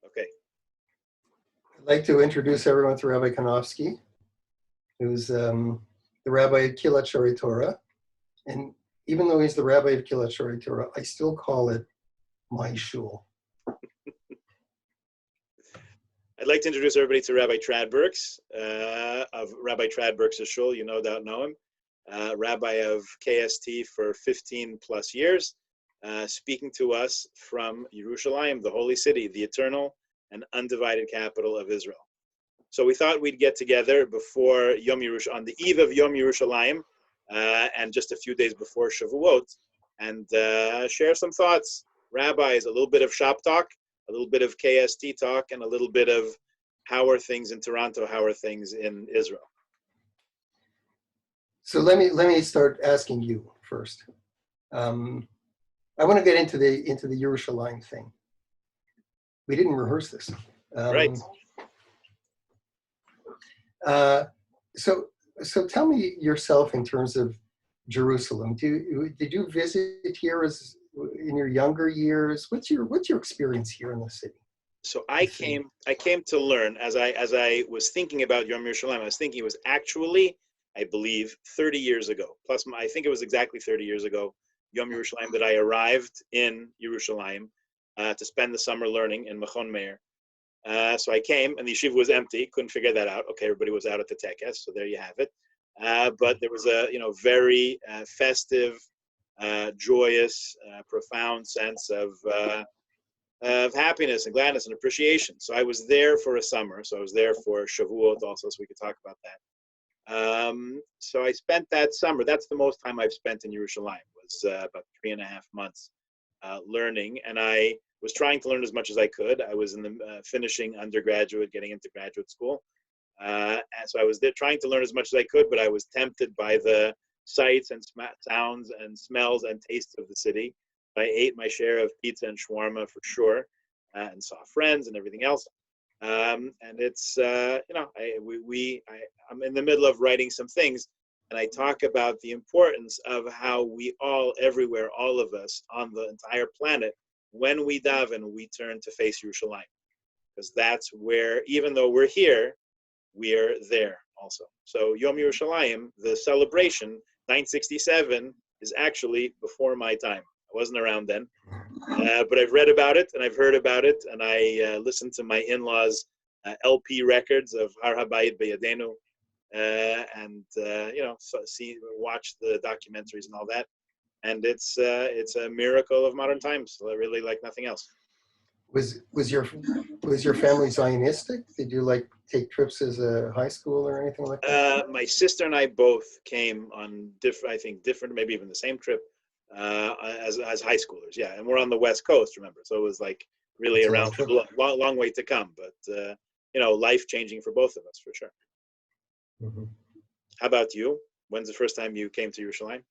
Okay. I'd like to introduce everyone to Rabbi Kanofsky, who's the rabbi of Kilat Shorei Torah. And even though he's the rabbi of Kilat Shorei Torah, I still call it my shul. I'd like to introduce everybody to Rabbi Tradbergs of Rabbi Tradbergs' shul. You no doubt know him. Rabbi of KST for 15 plus years, speaking to us from Yerushalayim, the holy city, the eternal and undivided capital of Israel. So we thought we'd get together before Yom Yerushalayim, on the eve of Yom Yerushalayim, and just a few days before Shavuot, and share some thoughts. Rabbis, a little bit of shop talk, a little bit of KST talk, and a little bit of how are things in Toronto, how are things in Israel. So let me start asking you first. I want to get into the Yerushalayim thing. We didn't rehearse this. Right. So tell me yourself in terms of Jerusalem. Did you visit here as in your younger years? What's your experience here in the city? So I came to learn as I was thinking about Yom Yerushalayim. I was thinking it was actually, I believe, 30 years ago. Plus, I think it was exactly 30 years ago, Yom Yerushalayim, that I arrived in Yerushalayim to spend the summer learning in Mechon Meir. So I came, and the yeshiva was empty. Couldn't figure that out. Okay, everybody was out at the tekes, so there you have it. But there was a very festive, joyous, profound sense of happiness and gladness and appreciation. So I was there for a summer. So I was there for Shavuot also, so we could talk about that. So I spent that summer. That's the most time I've spent in Yerushalayim. Was about 3.5 months learning, and I was trying to learn as much as I could. I was in the finishing undergraduate, getting into graduate school. And so I was there trying to learn as much as I could, but I was tempted by the sights and sounds and smells and tastes of the city. I ate my share of pizza and shawarma for sure, and saw friends and everything else. And it's, I'm in the middle of writing some things, and I talk about the importance of how we all, everywhere, all of us on the entire planet, when we daven, we turn to face Yerushalayim, because that's where, even though we're here, we're there also. So Yom Yerushalayim, the celebration, 967, is actually before my time. I wasn't around then, but I've read about it and I've heard about it, and I listened to my in-laws' LP records of Har HaBayit B'Yadenu, and watch the documentaries and all that. And it's a miracle of modern times, really, like nothing else. Was your family Zionistic? Did you take trips as a high school or anything like that? My sister and I both came on different, maybe even the same trip as high schoolers. Yeah, and we're on the West Coast, remember? So it was really That's around a long way to come, but life changing for both of us for sure. Mm-hmm. How about you? When's the first time you came to Yerushalayim?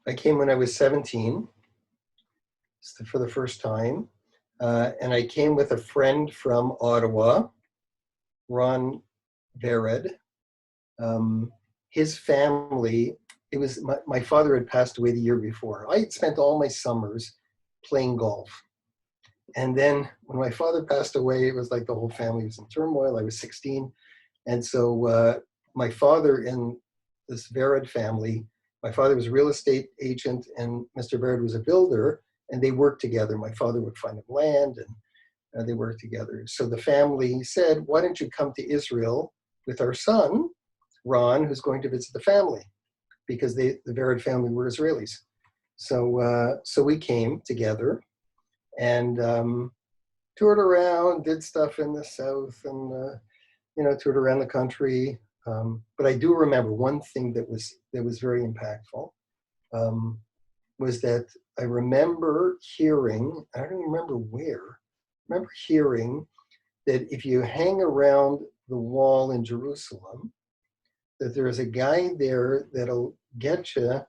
I came when I was 17 for the first time. And I came with a friend from Ottawa, Ron Vered. His family, it was my father had passed away the year before. I had spent all my summers playing golf. And then when my father passed away, it was like the whole family was in turmoil. I was 16. And so my father and this Vered family, my father was a real estate agent and Mr. Vered was a builder, and they worked together. My father would find them land and they worked together. So the family said, why don't you come to Israel with our son, Ron, who's going to visit the family, because the Vered family were Israelis. So we came together and toured around, did stuff in the south, and toured around the country. But I do remember one thing that was very impactful was that I remember hearing, I don't remember where, hearing that if you hang around the wall in Jerusalem, that there is a guy there that'll get you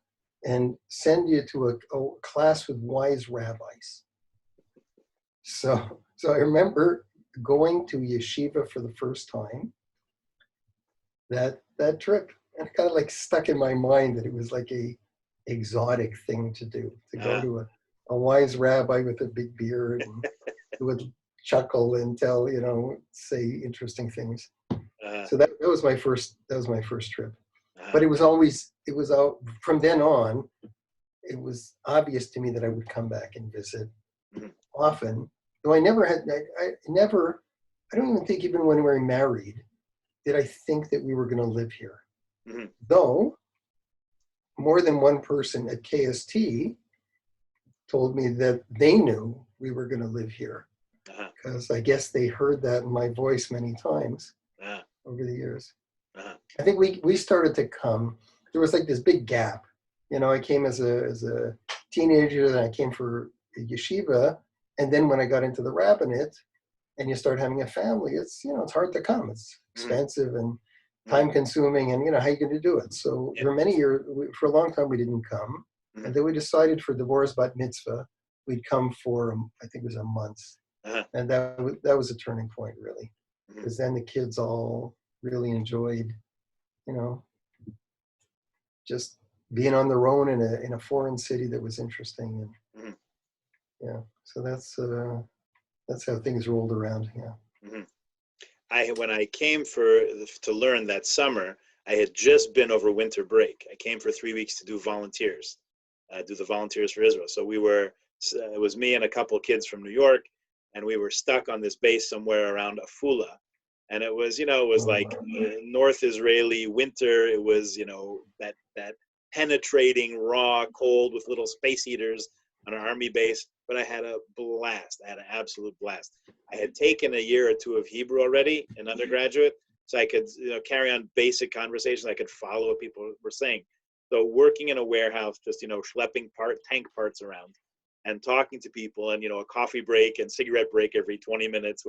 and send you to a class with wise rabbis. So I remember going to yeshiva for the first time. That trip, and it kind of stuck in my mind that it was like a exotic thing to do, to go to a wise rabbi with a big beard and who would chuckle and tell, say interesting things. Uh, So that was my first. That was my first trip. uh, But it was out from then on. It was obvious to me that I would come back and visit mhm, often. Though I never had. I never. I don't even think even when we were married did I think that we were going to live here. mhm, Though more than one person at KST told me that they knew we were going to live here, uh-huh, because I guess they heard that in my voice many times uh-huh, over the years. uh-huh, I think we started to come. There was like this big gap. I came as a teenager, then I came for yeshiva, and then when I got into the rabbinate, and you start having a family, it's hard to come. It's mhm, expensive and mhm, time consuming, and how are you going to do it? So yeah, for many years, for a long time, we didn't come, mhm, and then we decided for divorce bat mitzvah, we'd come for I think it was a month, uh-huh, and that was a turning point really, mhm, because then the kids all really enjoyed, you know, just being on their own in a foreign city that was interesting, and mhm, yeah, so that's how things rolled around. Yeah. mhm. When I came to learn that summer, I had just been over winter break. I came for 3 weeks to do volunteers, do the Volunteers for Israel. So it was me and a couple of kids from New York, and we were stuck on this base somewhere around Afula, and it was Oh, like wow. North Israeli winter. It was that penetrating raw cold with little space heaters on an army base. But I had a blast. I had an absolute blast. I had taken a year or two of Hebrew already in undergraduate, so I could carry on basic conversations. I could follow what people were saying. So working in a warehouse, just schlepping tank parts around, and talking to people, and a coffee break and cigarette break every 20 minutes,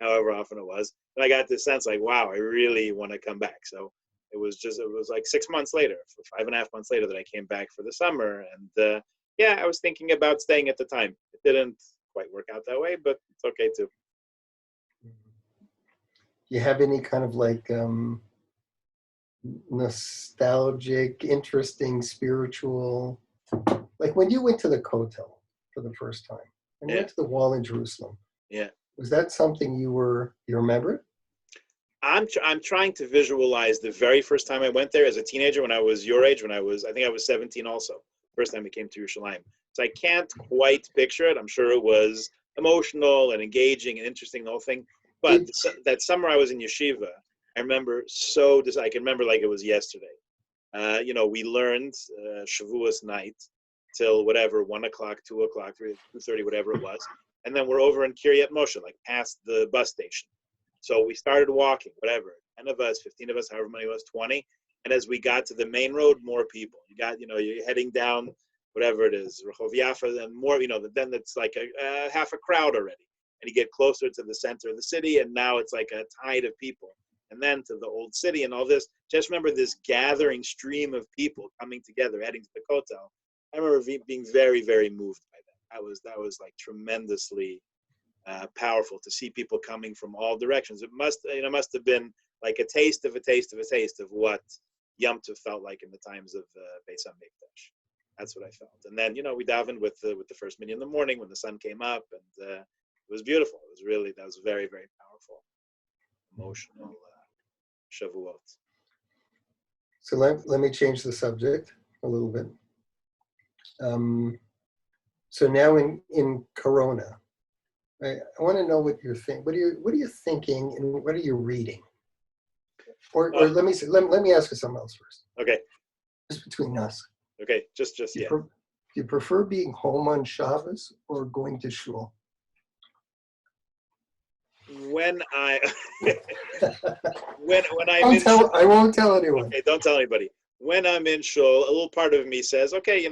however often it was. And I got this sense like, wow, I really want to come back. So it was like 6 months later, 5.5 months later, that I came back for the summer, and yeah, I was thinking about staying at the time. It didn't quite work out that way, but it's okay too. Do you have any kind of like nostalgic, interesting, spiritual, like when you went to the Kotel for the first time, when you Yeah, went to the wall in Jerusalem, yeah. was that something you remember it? I'm trying to visualize the very first time I went there as a teenager, when I was your age, I think I was 17 also. First time I came to Yerushalayim. So I can't quite picture it. I'm sure it was emotional and engaging and interesting, the whole thing. But Did that summer I was in yeshiva, I remember I can remember like it was yesterday. We learned Shavuos night till whatever, 1 o'clock, 2 o'clock, 2:30, whatever it was, and then we're over in Kiryat Moshe, like past the bus station. So we started walking, whatever, 10 of us, 15 of us, however many of us, 20. And as we got to the main road, more people. You're heading down, whatever it is, Rehov Yafa, and more, then it's like a half a crowd already. And you get closer to the center of the city, and now it's like a tide of people. And then to the old city and all this. Just remember this gathering stream of people coming together, heading to the Kotel. I remember being very, very moved by that. That was like tremendously powerful to see people coming from all directions. It must have been like a taste of a taste of a taste of what Yom Tov felt like in the times of Beis Hamikdash. That's what I felt. And then we davened with the first minyan in the morning when the sun came up, and it was beautiful. That was very, very powerful, emotional Shavuot. so. Let me change the subject a little bit. So now in Corona, I want to know what you're thinking. What are you thinking, and what are you reading? Or Oh, let me ask you something else first. okay, Just between us, okay, just do yeah. do you prefer being home on Shabbos or going to shul? When I when I'm Don't in shul, tell. I won't tell anyone. okay, don't tell anybody. When I'm in shul, a little part of me says, okay,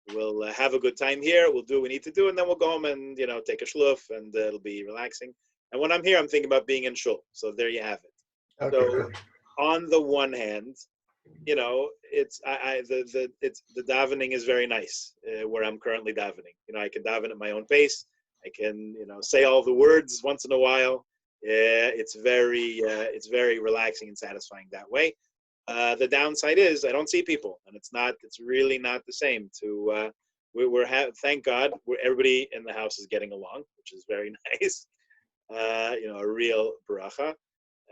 we'll have a good time here. We'll do what we need to do, and then we'll go home and take a shluf, and it'll be relaxing. And when I'm here, I'm thinking about being in shul. So there you have it. Okay, So good. on the one hand, it's the davening is very nice where I'm currently davening. I can daven at my own pace. I can say all the words once in a while. It's very relaxing and satisfying that way. The downside is I don't see people, and it's really not the same to thank God, everybody in the house is getting along, which is very nice. A real bracha.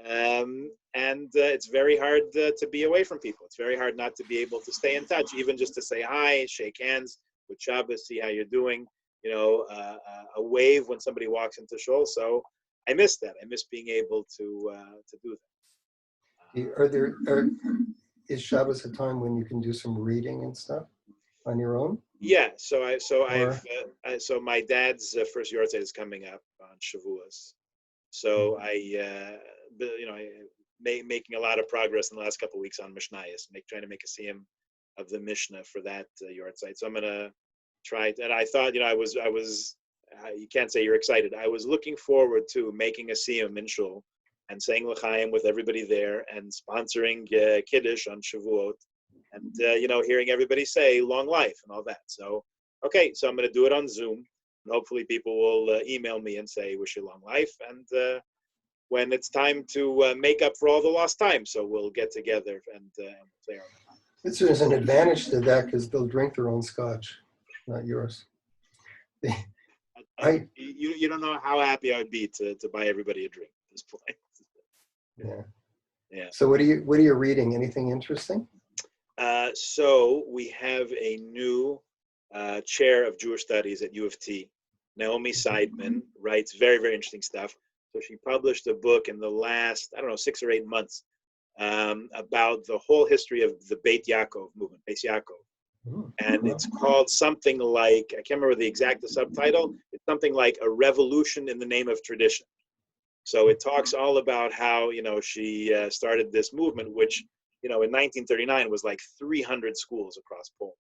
And it's very hard to be away from people. It's very hard not to be able to stay in touch, even just to say hi, shake hands with Shabbos, see how you're doing. A wave when somebody walks into shul. So I miss that. I miss being able to do that. Is Shabbos a time when you can do some reading and stuff on your own? Yeah. So my dad's first yortzeit is coming up on Shavuos. So making a lot of progress in the last couple of weeks on Mishnayos, trying to make a siyum of the Mishnah for that yortzeit. So I'm gonna try. And I thought, I was. You can't say you're excited. I was looking forward to making a siyum in shul and saying l'chaim with everybody there and sponsoring kiddush on Shavuot, and hearing everybody say long life and all that. So so I'm gonna do it on Zoom. And hopefully people will email me and say, wish you long life. And when it's time to make up for all the lost time, so we'll get together and play our. There's an advantage to that because they'll drink their own scotch, not yours. You don't know how happy I would be to buy everybody a drink at this point. Yeah. So what are you reading? Anything interesting? So we have a new chair of Jewish studies at U of T. Naomi Seidman writes very, very interesting stuff. So she published a book in the last, 6 or 8 months about the whole history of the Beit Yaakov movement, Beis Yaakov. And it's called something like, I can't remember the exact subtitle, it's something like A Revolution in the Name of Tradition. So it talks all about how, she started this movement, which, in 1939 was like 300 schools across Poland.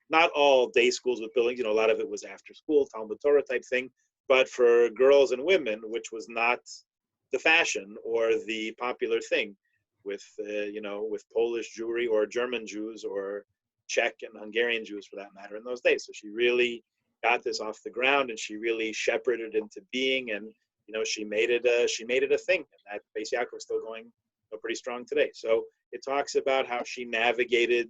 Not all day schools with buildings, a lot of it was after school, Talmud Torah type thing, but for girls and women, which was not the fashion or the popular thing with Polish Jewry or German Jews or Czech and Hungarian Jews for that matter in those days. So she really got this off the ground and she really shepherded it into being, and, she made it a thing, and that Beis Yaakov is still going pretty strong today. So it talks about how she navigated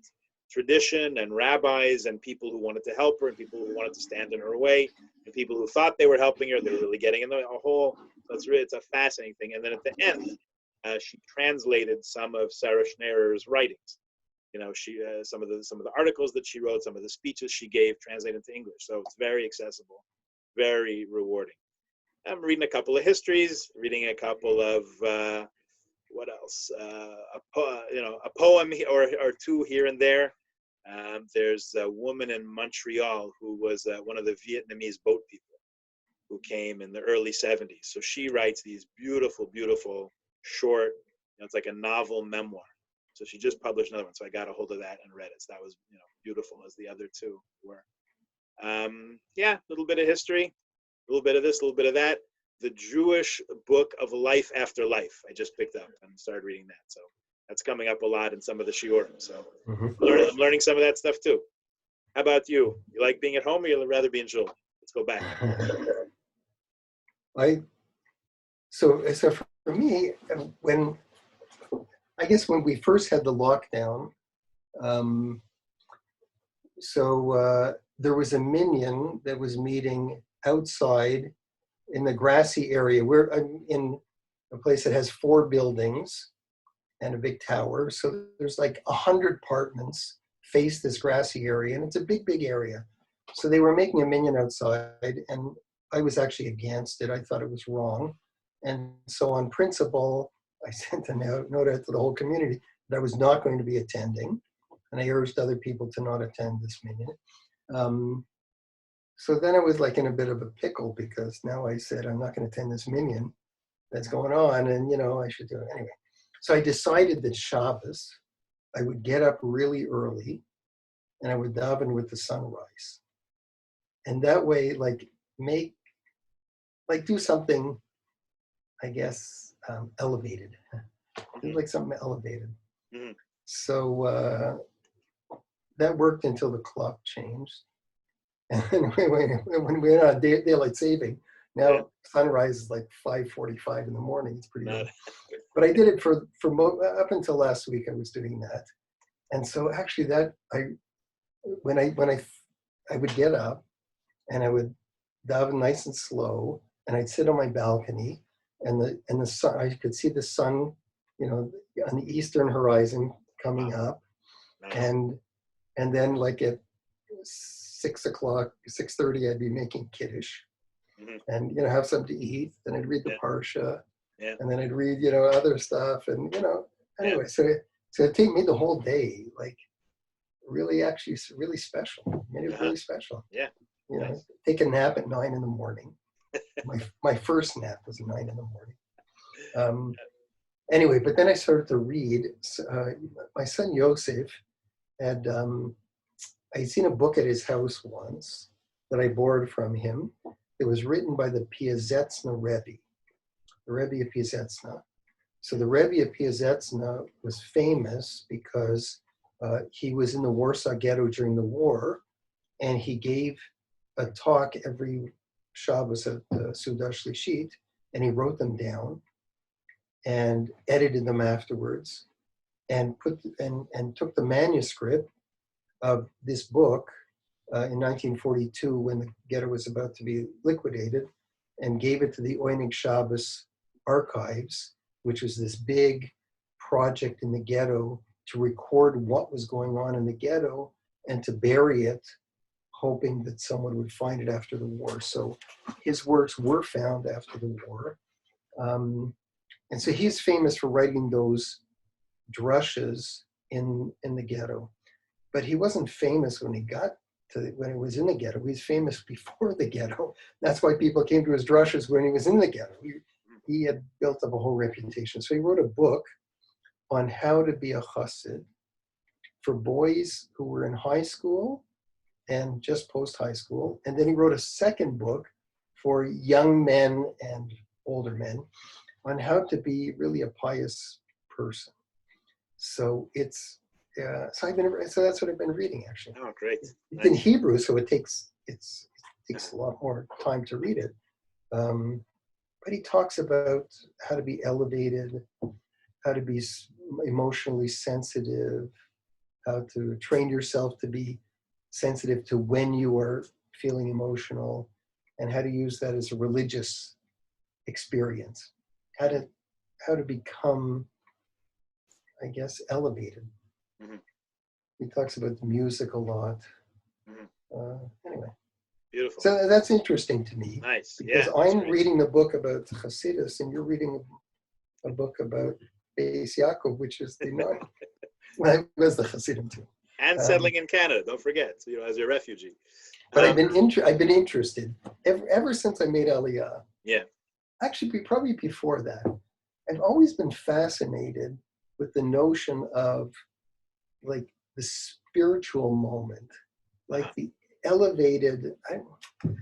tradition and rabbis and people who wanted to help her and people who wanted to stand in her way and people who thought they were helping her, they were really getting in the hole. So it's a fascinating thing. And then at the end, she translated some of Sarah Schneerer's writings. She some of the articles that she wrote, some of the speeches she gave, translated into English. So it's very accessible, very rewarding. I'm reading a couple of histories, reading a couple of what else? A poem or two here and there. There's a woman in Montreal who was one of the Vietnamese boat people who came in the early 70s. So she writes these beautiful, beautiful, short, it's like a novel memoir. So she just published another one. So I got a hold of that and read it. So that was, beautiful as the other two were. A little bit of history, a little bit of this, a little bit of that. The Jewish Book of Life After Life, I just picked up and started reading that. So that's coming up a lot in some of the shiurim. So I'm learning some of that stuff too. How about you? You like being at home or you'd rather be in shul? Let's go back. So for me, when we first had the lockdown, there was a minyan that was meeting outside in the grassy area. We're in a place that has 4 buildings and a big tower. So there's like 100 apartments face this grassy area, and it's a big, big area. So they were making a minyan outside, and I was actually against it. I thought it was wrong. And so on principle, I sent a note out to the whole community that I was not going to be attending. And I urged other people to not attend this minyan. So then I was like in a bit of a pickle because now I said, I'm not going to attend this minyan that's going on. And, I should do it anyway. So I decided that Shabbos, I would get up really early and I would daven with the sunrise. And that way, do something, I guess, elevated. Like something elevated. Mm-hmm. So that worked until the clock changed. And when we went on daylight saving, now sunrise is like 5:45 in the morning. It's pretty good. But I did it for up until last week. I was doing that, and so actually when I I would get up and I would daven nice and slow, and I'd sit on my balcony, and the sun, I could see the sun, on the eastern horizon coming up, Nice. and then like at 6:00, 6:30, I'd be making kiddush, Hmm. and have something to eat. Then I'd read the Yeah. parsha, Yeah. and then I'd read other stuff, and Yeah. anyway. So it take me the whole day, like really actually really special. Made it Uh-huh. really special. Yeah. Nice. Take a nap at 9 in the morning. My first nap was at 9 in the morning. Anyway, but then I started to read. My son Yosef had I'd seen a book at his house once that I borrowed from him. It was written by the Piazetzna Rebbe, the Rebbe of Piazetzna. So the Rebbe of Piazetzna was famous because he was in the Warsaw Ghetto during the war, and he gave a talk every Shabbos at the Sudah Shlishit, and he wrote them down and edited them afterwards, and took the manuscript of this book in 1942 when the ghetto was about to be liquidated, and gave it to the Oynig Shabbos archives, which was this big project in the ghetto to record what was going on in the ghetto and to bury it, hoping that someone would find it after the war. So his works were found after the war. And so he's famous for writing those drushes in the ghetto. But he wasn't famous when he was in the ghetto. He was famous before the ghetto. That's why people came to his drushes when he was in the ghetto. He had built up a whole reputation. So he wrote a book on how to be a chassid for boys who were in high school and just post-high school. And then he wrote a second book for young men and older men on how to be really a pious person. So so that's what I've been reading, actually. Oh, great. It's Nice. in Hebrew, so it takes a lot more time to read it. But he talks about how to be elevated, how to be emotionally sensitive, how to train yourself to be sensitive to when you are feeling emotional, and how to use that as a religious experience. How to become, I guess, elevated. Mm-hmm. He talks about the music a lot. Anyway. Beautiful. So that's interesting to me. Nice. Because Yeah, I'm great. reading the book about Hasidus, and you're reading a book about Beis Yaakov, which is the non. Well, it was the Hasidim too. And settling in Canada, don't forget, as a refugee. But I've been interested ever since I made Aliyah. Yeah. Actually, probably before that, I've always been fascinated with the notion of like the spiritual moment, like the elevated. I don't know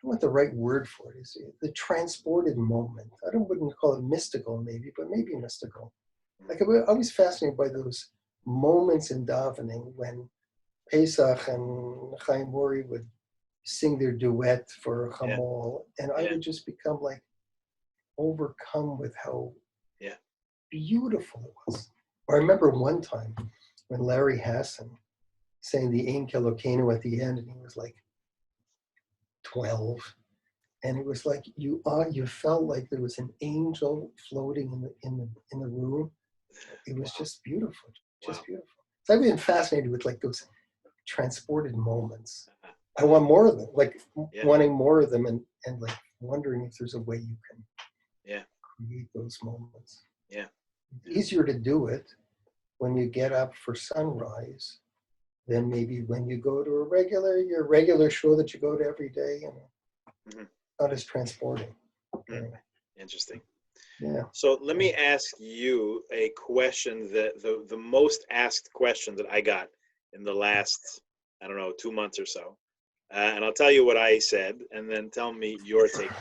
what the right word for it is. The transported moment. Wouldn't call it mystical, maybe, but maybe mystical. Like I'm always fascinated by those moments in davening when Pesach and Chaim Mori would sing their duet for Hamol, and I would just become like overcome with how beautiful it was. I remember one time when Larry Hassan sang the Ein Kelokenu at the end, and he was like 12, and it was like you felt like there was an angel floating in the room. It was just beautiful, beautiful. So I've been fascinated with like those transported moments. I want more of them, like wanting more of them, and like wondering if there's a way you can create those moments. Yeah. It's easier to do it when you get up for sunrise than maybe when you go to your regular show that you go to every day, and not as transporting. Anyway. Interesting. Yeah. So let me ask you a question that the most asked question that I got in the last, 2 months or so. And I'll tell you what I said, and then tell me your take.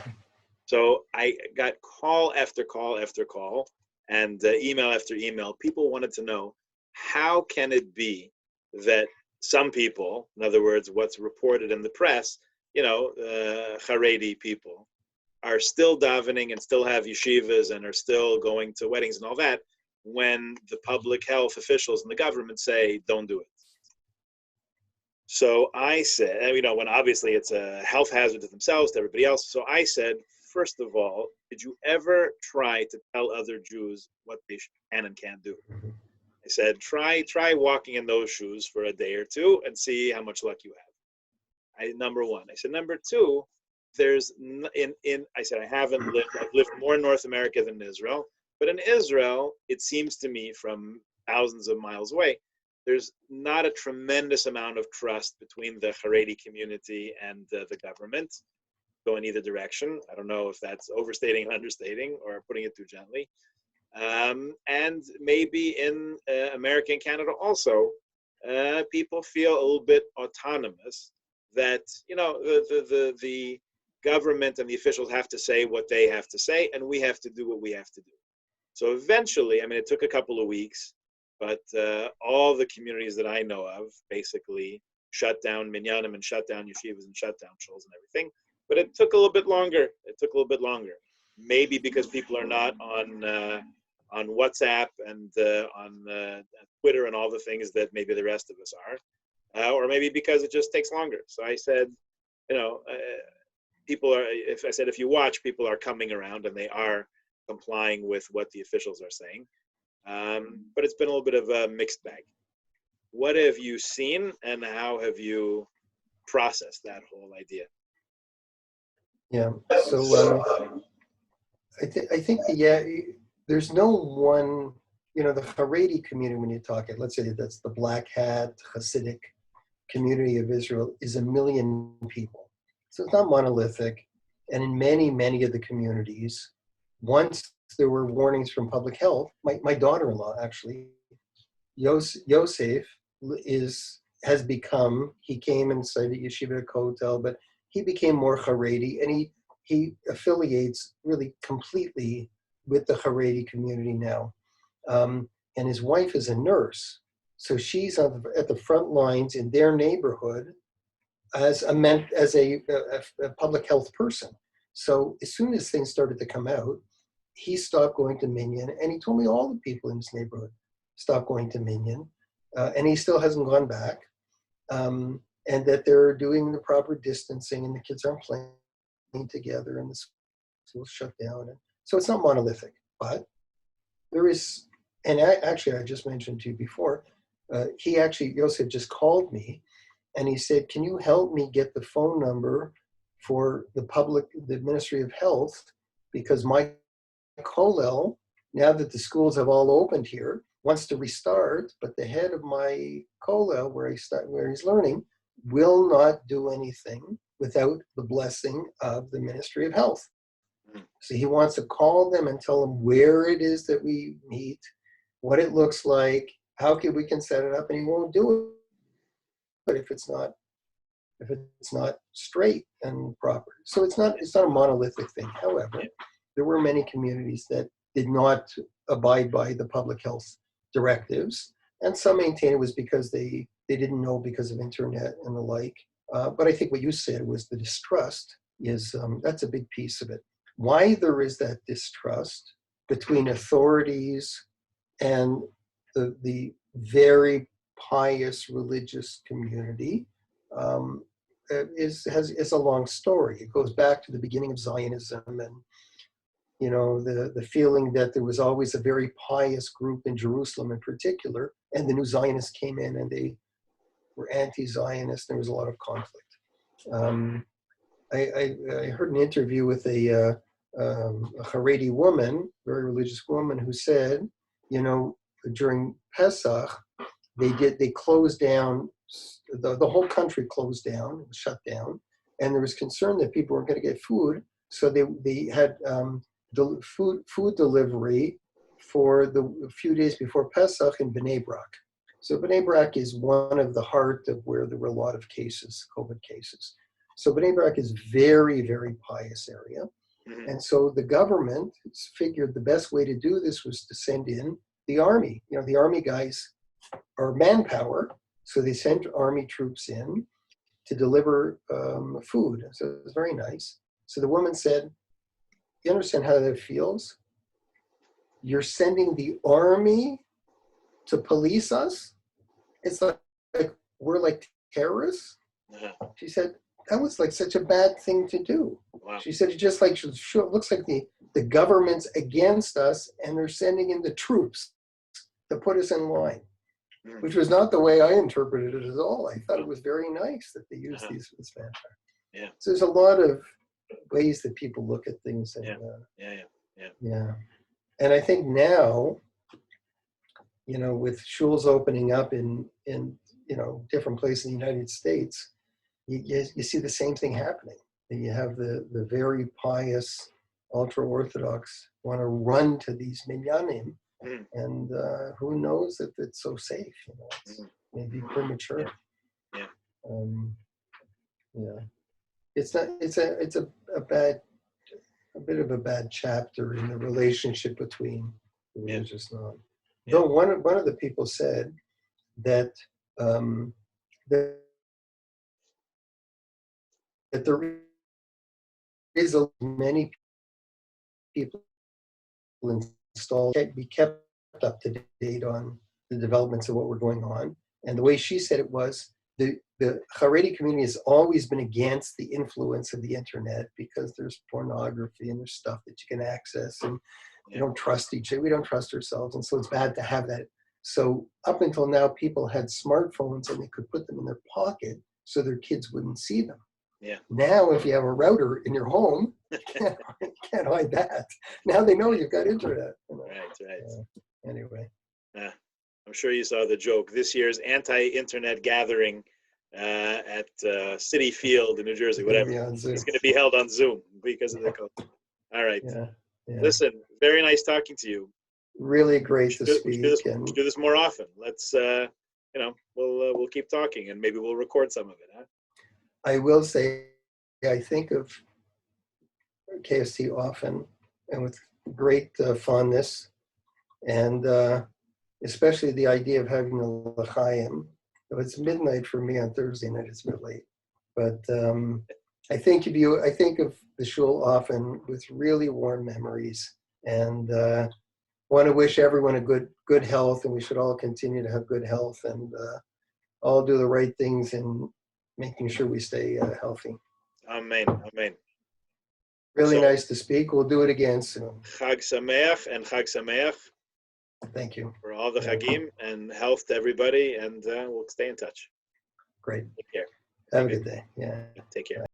So I got call after call after call, and email after email. People wanted to know, how can it be that some people, in other words, what's reported in the press, Haredi people, are still davening and still have yeshivas and are still going to weddings and all that, when the public health officials and the government say, don't do it. So I said, and, when obviously it's a health hazard to themselves, to everybody else. So I said, first of all, did you ever try to tell other Jews what they can and can't do? I said, try walking in those shoes for a day or two and see how much luck you have. Number one. I said, number two, I said, I've lived more in North America than in Israel, but in Israel, it seems to me from thousands of miles away, there's not a tremendous amount of trust between the Haredi community and the government, go in either direction. I don't know if that's overstating and understating or putting it too gently. And maybe in America and Canada also, people feel a little bit autonomous that, the government and the officials have to say what they have to say, and we have to do what we have to do. So eventually, it took a couple of weeks, but all the communities that I know of basically shut down minyanim and shut down yeshivas and shut down shuls and everything. But it took a little bit longer. Maybe because people are not on WhatsApp and on Twitter and all the things that maybe the rest of us are, or maybe because it just takes longer. So I said, if you watch, people are coming around and they are complying with what the officials are saying. But it's been a little bit of a mixed bag. What have you seen and how have you processed that whole idea? Yeah. So I think there's no one, the Haredi community, when you talk it, let's say that's the Black Hat Hasidic community of Israel, is 1 million people. So it's not monolithic. And in many, many of the communities, once there were warnings from public health, my daughter-in-law actually, Yosef has become, he came and studied Yeshiva Kotel, but he became more Haredi, and he affiliates really completely with the Haredi community now. And his wife is a nurse. So she's at the front lines in their neighborhood as a public health person. So as soon as things started to come out, he stopped going to Minyan, and he told me all the people in his neighborhood stopped going to Minyan, and he still hasn't gone back, and that they're doing the proper distancing, and the kids aren't playing together, and the school's shut down. And so it's not monolithic, but there is, and I just mentioned to you before, Yosef just called me, and he said, can you help me get the phone number for the Ministry of Health, because my kollel, now that the schools have all opened here, wants to restart, but the head of my kollel, where he's learning, will not do anything without the blessing of the Ministry of Health. So he wants to call them and tell them where it is that we meet, what it looks like, how we can set it up, and he won't do it if it's not straight and proper. So it's not a monolithic thing. However, there were many communities that did not abide by the public health directives, and some maintain it was because they didn't know because of internet and the like. But I think what you said was the distrust that's a big piece of it. Why there is that distrust between authorities and the very pious religious community is a long story. It goes back to the beginning of Zionism, and the feeling that there was always a very pious group in Jerusalem in particular, and the new Zionists came in and they were anti-Zionist. There was a lot of conflict. I heard an interview with a Haredi woman, very religious woman, who said, during Pesach, they closed down, the whole country closed down, it was shut down, and there was concern that people weren't going to get food, so they had food delivery for the few days before Pesach in Bnei Brak. So Bnei Brak is one of the heart of where there were a lot of cases, COVID cases. So Bnei Brak is very, very pious area. Mm-hmm. And so the government figured the best way to do this was to send in the army. The army guys are manpower, so they sent army troops in to deliver food. So it was very nice. So the woman said, you understand how that feels? You're sending the army to police us? It's like we're like terrorists. Uh-huh. She said, that was like such a bad thing to do. Wow. She said, it just like, it looks like the government's against us and they're sending in the troops to put us in line, which was not the way I interpreted it at all. I thought it was very nice that they used these for this fanfare. Yeah. So there's a lot of ways that people look at things. And, yeah. And I think now, with shuls opening up in different places in the United States, you see the same thing happening. You have the very pious, ultra-Orthodox want to run to these minyanim, and who knows if it's so safe? It's maybe premature. Yeah. Yeah. It's not. It's a bit of a bad chapter in the relationship between the religious non. Though one of the people said that that there is many people installed be kept up to date on the developments of what were going on. And the way she said it was the Haredi community has always been against the influence of the internet because there's pornography and there's stuff that you can access, and we don't trust each other. We don't trust ourselves. And so it's bad to have that. So up until now, people had smartphones and they could put them in their pocket so their kids wouldn't see them. Yeah. Now, if you have a router in your home, you can't hide that. Now they know you've got internet. Right. Anyway. I'm sure you saw the joke. This year's anti-internet gathering at Citi Field in New Jersey, whatever. It's going to be held on Zoom because of the COVID. All right. Yeah. Listen, very nice talking to you. Really great to speak. We should do this more often. Let's, we'll keep talking and maybe we'll record some of it. Huh? I will say, I think of KST often and with great fondness, and especially the idea of having a l'chaim. It's midnight for me on Thursday night. It's a bit late, but I think of the shul often with really warm memories, and want to wish everyone a good health, and we should all continue to have good health and all do the right things in making sure we stay healthy. Amen. Really nice to speak. We'll do it again soon. Chag Sameach and Chag Sameach. Thank you. For all the Chagim, and health to everybody, and we'll stay in touch. Great. Take care. Have a good day. Yeah. Take care.